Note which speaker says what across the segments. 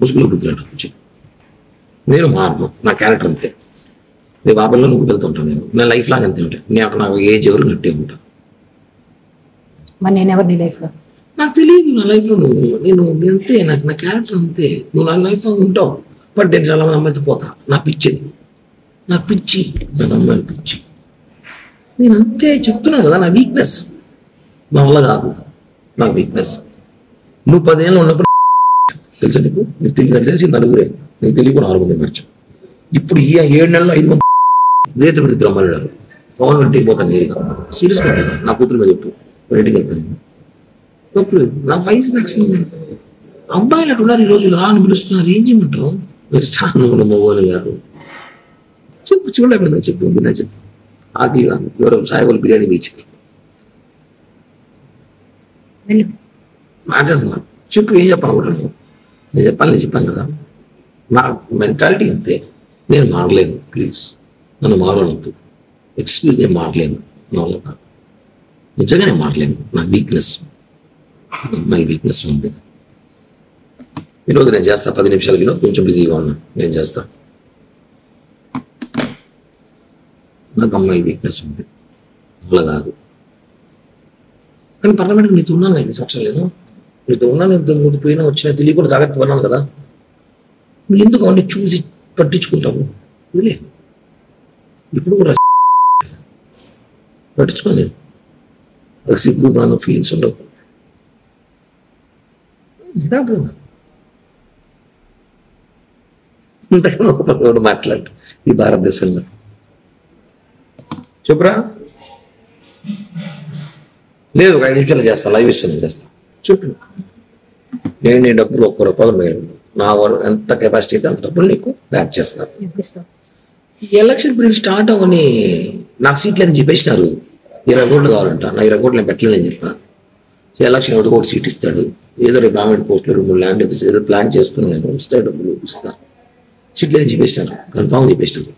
Speaker 1: ముసుగులో గుర్తున్నట్టు నేను మారను, నా క్యారెక్టర్ అంతే. రేపు ఆ పిల్లలు నువ్వు వెళ్తుంటాను, నేను లైఫ్ లాగా అంతే ఉంటాను. నేను నాకు ఏజ్ ఎవరు గట్టే ఉంటాను.
Speaker 2: మరి నేను ఎవరు నీ లైఫ్లో?
Speaker 1: నాకు తెలియదు నా లైఫ్లో నేను అంతే, నాకు నా క్యారెక్టర్ అంతే. నువ్వు నా లైఫ్లో ఉంటావు, బట్ నేను చాలా మంది అమ్మాయితో పోతా. నాకు పిచ్చి నాకు అమ్మాయిలు పిచ్చి. నేను అంతే చెప్తున్నాను కదా, నా వీక్నెస్. నా వల్ల కాదు, నా వీక్నెస్. నువ్వు 10 ఏళ్ళు ఉన్నప్పుడు తెలుసా నీకు? నీకు తెలిసి నలుగురే, నీకు తెలియకుండా 6 మంది మర్చావు. ఇప్పుడు ఈ 7 నెలల్లో 5 మంది ఇద్దరు అమ్మాయిలు పవన్ పెట్టి పోతాను నేరుగా. సీరియస్గా నా కూతురుగా చెప్పు, బయటికి వెళ్తాను. నా వయసు నాకు అబ్బాయిలు అటు ఉన్నారు ఈ రోజులు. అని పిలుస్తున్నారు, ఏం చేయమంటావు? మీరు చాలా మొగోలు గారు చెప్పు, చూడలేకపోయినా చెప్పు. ఆకలి కాదు, ఎవరో సాయిబాబు బిర్యానీ బీచ్ మాట్లాడుతున్నాను. చెప్పు, ఏం చెప్పాలనుకుంటున్నాను? నేను చెప్పాను కదా, నా మెంటాలిటీ అంతే. నేను మారలేను, ప్లీజ్ నన్ను మారవద్దు. ఎక్స్క్యూజ్, నేను మారలేను, నా వల్ల కాదు. నిజంగా నేను మారలేను, నా వీక్నెస్. అమ్మాయి వీక్నెస్ ఉంది. ఈరోజు నేను చేస్తా 10 నిమిషాలు వినో, కొంచెం బిజీగా ఉన్నా, నేను చేస్తా. నాకు అమ్మాయి వీక్నెస్ ఉంది, అలా కాదు. కానీ పర్లమెంట్కి నీతో ఉన్నాను 5 సంవత్సరాలు లేదు, నీతో ఉన్నాను. ఇంత పోయినా వచ్చినా తెలియకుండా జాగ్రత్త పడినాను కదా. నువ్వు ఎందుకు అవన్నీ చూసి పట్టించుకుంటావు? ఇదిలే, ఇప్పుడు కూడా పట్టించుకోలేదు. సిగ్గు బాగా ఫీలింగ్స్ ఉండవు. ఇంతకన్నా మాట్లాడు ఈ భారతదేశంలో. చెప్పురా. లేదు, ఒక 5 నిమిషాలు చేస్తా, లైవ్ ఇస్తాను, చేస్తా. చెప్పు. నేను డబ్బులు 1 రూపాయలు మేలు, నా ఎంత కెపాసిటీ అయితే అంత డబ్బులు నీకు బ్యాక్ చేస్తాను. ఈ ఎలక్షన్ పీరియడ్ స్టార్ట్ అవ్వని నాకు సీట్లు అయితే చెప్పేసినారు. 20 కోట్లు కావాలంట. నా 20 కోట్లు నేను పెట్టలేదని చెప్పాను. ఎలక్షన్ ఒకటి కోటి సీట్ ఇస్తాడు. ఏదో రేపు గవర్నమెంట్ పోస్టులు 2 ల్యాండ్ ఏదో ప్లాన్ చేసుకుని నేను వస్తాయి, డబ్బులు ఇస్తాను. సీట్లు అయితే చెప్పేసినారు, కన్ఫామ్ చెప్పేసినారు.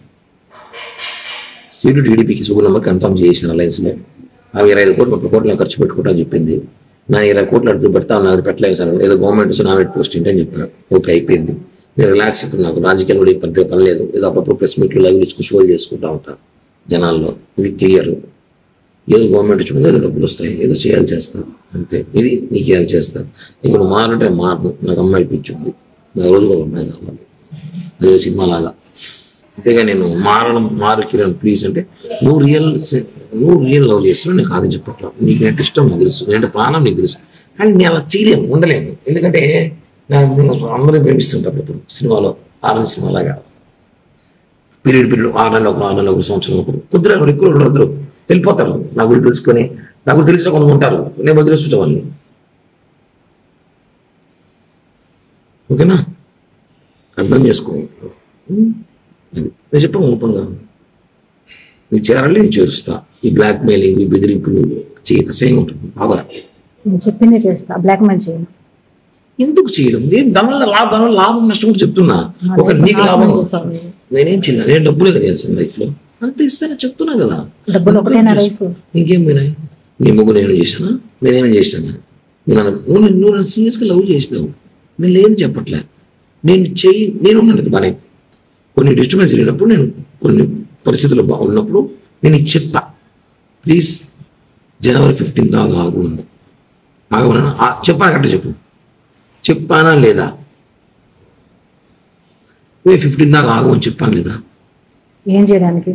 Speaker 1: సీటు టీడీపీకి సుగుణమ్మ కన్ఫర్మ్ చేసిన అలయన్స్లో. అవి 25 కోట్లు 30 కోట్లు నేను ఖర్చు పెట్టుకుంటా అని చెప్పింది. నా 20 కోట్లు అడుగు పెడతా నాకు పెట్టలేదు సార్. ఏదో గవర్నమెంట్ నామినేట్ పోస్ట్ ఏంటని చెప్పాను. ఓకే, అయిపోయింది. నేను రిలాక్స్. ఇప్పుడు నాకు రాజకీయాలు కూడా పెద్ద పని లేదు. ఏదో అప్పుడప్పుడు ప్రెస్ మీట్లు లైవ్ ఇచ్చుకు షోలు చేసుకుంటా ఉంటాను జనాల్లో. ఇది క్లియర్. ఏదో గవర్నమెంట్ చూడండి, ఏదో డబ్బులు వస్తాయి, ఏదో చేయాలి చేస్తాను అంతే. ఇది నీకు ఏం చేస్తాను. ఇక నువ్వు మారంటే మారను. నాకు అమ్మాయిలు పిచ్చింది, నాకు రోజు ఒక అమ్మాయి కావాలి. అదే సినిమా లాగా. అంతేగా నేను మారు కిరణ్ ప్లీజ్ అంటే నువ్వు రియల్ లవ్ చేస్తున్నావు. నేను కాదని చెప్పట్లా. నీకు నేను ఇష్టం నాకు తెలుసు, నేనంటే ప్రాణం నీకు తెలుసు. కానీ నేను అలా చేయలేను, ఉండలేను. ఎందుకంటే అందరూ ప్రేమిస్తుంటారు. ఇప్పుడు సినిమాలో ఆరెంజ్ సినిమా లాగా పీరియడ్ 6 నెలలు ఒకరు, 6 నెలలు ఒకరు, సంవత్సరం ఒకరు, కుదిరే ఎక్కువ వద్దరు వెళ్ళిపోతారు. నా గురించి తెలుసుకొని నా గురించి తెలిసిన కొంత ఉంటారు. నేను వదిలేస్తుంటా వాళ్ళని. ఓకేనా? అర్థం చేసుకో. నేను చెప్పాను ఓపెన్గా, నీకు చేరాలి, నేను చేరుస్తా. ఈ బ్లాక్ మెయిలింగ్, ఈ బెదిరింపులు చేయత సేమ్ ఉంటుంది. బాగా
Speaker 2: చెప్పిందే చేస్తా, బ్లాక్ మెయిల్ చేయను.
Speaker 1: ఎందుకు చేయడం? నేను దానివల్ల లాభం నష్టం కూడా చెప్తున్నా. ఒక నీకు లాభం నేనేం చేయను. నేను డబ్బులే కదా చేస్తాను లైఫ్లో, అంత ఇస్తానని చెప్తున్నా కదా. ఇంకేం పోయినాయి? నీ ముగ్గు నేను చేశానా? నేనేం చేశాను? నువ్వు నన్ను సీరియస్గా లవ్ చేసినావు. నేను లేదు చెప్పట్లే. నేను ఉన్నాను బాగానే. కొన్ని డిస్టర్బెన్స్ జరిగినప్పుడు, నేను కొన్ని పరిస్థితులు బాగున్నప్పుడు నేను ఇది చెప్తా. ప్లీజ్ జనవరి 15 దాకా ఆగు ఉంది. ఆగమన్నా చెప్పాను కరెక్ట్ చెప్పు. చెప్పానా లేదా? 15 దాకా ఆగు అని చెప్పాను లేదా?
Speaker 2: ఏం చేయడానికి?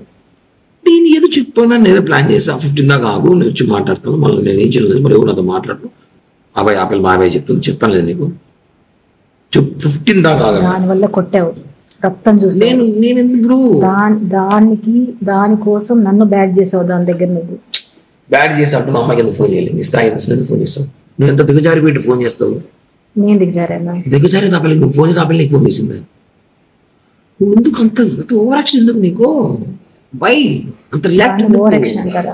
Speaker 1: నేను ఏదో చెప్పాను, నేను ఏదో ప్లాన్ చేసా. 15 దాకా ఆగు, నేను వచ్చి మాట్లాడతాను. మళ్ళీ నేను ఏం చేయలేదు. మరి ఎవరు నాతో మాట్లాడు. అబ్బాయి ఆపిల్ బాబాయ్ చెప్తుంది. చెప్పాను లేదు నీకు? 15 దాకా ఆగా.
Speaker 2: దానివల్ల కొట్టావు, రక్తం చూసి.
Speaker 1: నేను ఎందుకు
Speaker 2: దానికోసం నన్ను బ్యాడ్ చేసావు. దాని దగ్గర నువ్వు
Speaker 1: బ్యాడ్ చేసి అంటున్నా. అమ్మాయికి ఎందుకు ఫోన్ చేయాలి? నీ స్థాయి ఎందుకు ఫోన్ చేస్తావు? నువ్వు ఎంత దిగజారి పెట్టి ఫోన్ చేస్తావు?
Speaker 2: నేను దిగజారేనా?
Speaker 1: దిగజారి తాపలి నువ్వు ఫోన్ చేసి ఆపలి నీకు ఫోన్ చేసింది. నువ్వు ఎందుకు అంత ఓవర్ యాక్షన్ ఎందుకు నీకు? బై అంత రియాక్ట్
Speaker 2: ఓవర్ యాక్షన్ కదా.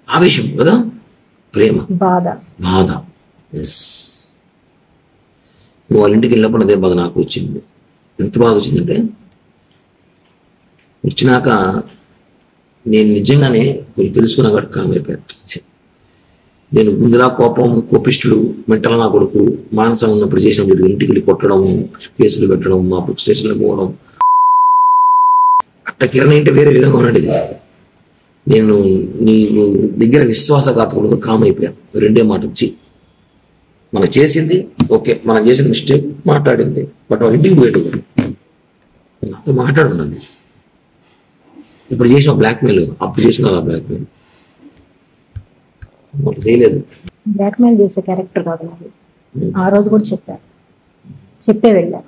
Speaker 1: ఆవేశం కదా, ప్రేమ, బాధ. ఎస్, నువ్వు వాళ్ళ ఇంటికి వెళ్ళినప్పుడు అదే బాధ నాకు వచ్చింది. ఎంత బాధ వచ్చిందంటే, వచ్చినాక నేను నిజంగానే కొంచెం తెలుసుకున్నా కాబట్టి కామైపోయాను. నేను ముందులా కోపిష్టుడు మెంటల్ నా కొడుకు మానసం ఉన్నప్పుడు చేసిన జరిగింది. ఇంటికి వెళ్ళి కొట్టడం, కేసులు పెట్టడం, మా స్టేషన్లో పోవడం. అట్ట కిరణ్ అంటే వేరే విధంగా ఉన్నది. నేను నీ దగ్గర విశ్వాసఘాతకుడుగా కామ్ అయిపోయాను. రెండే మాట వచ్చి మనం చేసింది ఓకే, మనం చేసిన మిస్టేక్ మాట్లాడింది, బట్ వాళ్ళ ఇంటికి పోయేటప్పుడు నాతో మాట్లాడున్నాను. ఇప్పుడు చేసిన బ్లాక్మెయిల్, అప్పుడు చేసిన బ్లాక్మెయిల్ చేయలేదు.
Speaker 2: బ్లాక్మెయిల్ చేసే క్యారెక్టర్ కాదు నాది. ఆ రోజు కూడా చెప్పే వెళ్ళా.